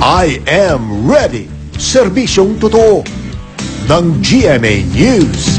I am ready. Serbisyong totoo ng GMA News.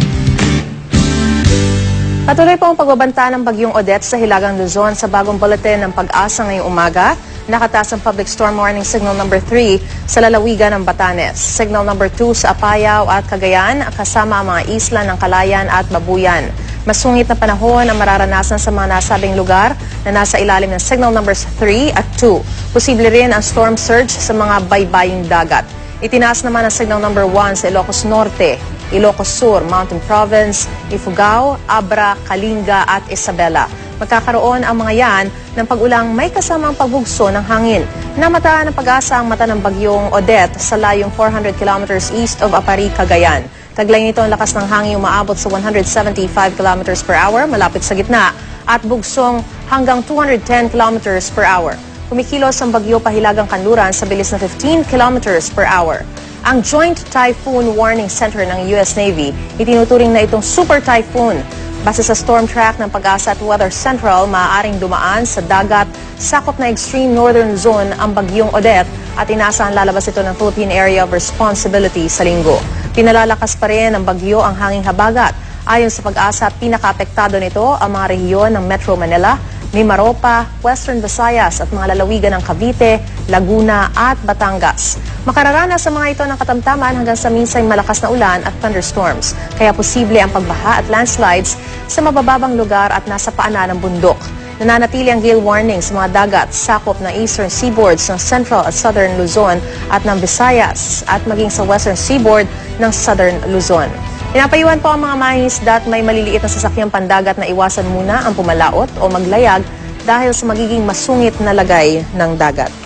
Patuloy po ang pagbabanta ng bagyong Odette sa Hilagang Luzon. Sa bagong bulletin ng Pag-asa ngayong umaga, nakataas ang public storm warning signal number 3 sa lalawigan ng Batanes, signal number 2 sa Apayao at Cagayan, kasama ang mga isla ng Calayan at Babuyan. Masungit na panahon ang mararanasan sa mga nasabing lugar na nasa ilalim ng signal numbers 3 at 2. Posible rin ang storm surge sa mga baybaying dagat. Itinaas naman ang signal number 1 sa Ilocos Norte, Ilocos Sur, Mountain Province, Ifugao, Abra, Kalinga at Isabela. Magkakaroon ang mga yan ng pag-ulang may kasamang pagbugso ng hangin. Namataan ng Pag-asa ang mata ng bagyong Odette sa layong 400 kilometers east of Apari, Cagayan. Taglay nito ang lakas ng hangin umaabot sa 175 kilometers per hour malapit sa gitna at bugsong hanggang 210 kilometers per hour. Kumikilos ang bagyo pahilagang kanluran sa bilis na 15 kilometers per hour. Ang Joint Typhoon Warning Center ng US Navy, itinuturing na itong super typhoon. Base sa storm track ng Pag-asa at Weather Central, maaaring dumaan sa dagat, sakop na extreme northern zone ang bagyong Odette at inaasahan lalabas ito ng Philippine Area of Responsibility sa linggo. Pinalalakas pa rin ng bagyo ang hanging habagat. Ayon sa Pag-asa, pinaka-apektado nito ang mga rehiyon ng Metro Manila, Mimaropa, Western Visayas at mga lalawigan ng Cavite, Laguna at Batangas. Makararanas sa mga ito ng katamtaman hanggang sa minsang malakas na ulan at thunderstorms. Kaya posible ang pagbaha at landslides sa mabababang lugar at nasa paanan ng bundok. Nananatili ang gale warning sa mga dagat, sakop ng eastern seaboards ng Central at Southern Luzon at ng Visayas at maging sa western seaboard ng Southern Luzon. Pinapayuhan po ang mga mangingisda at may maliliit na sasakyang pandagat na iwasan muna ang pumalaot o maglayag dahil sa magiging masungit na lagay ng dagat.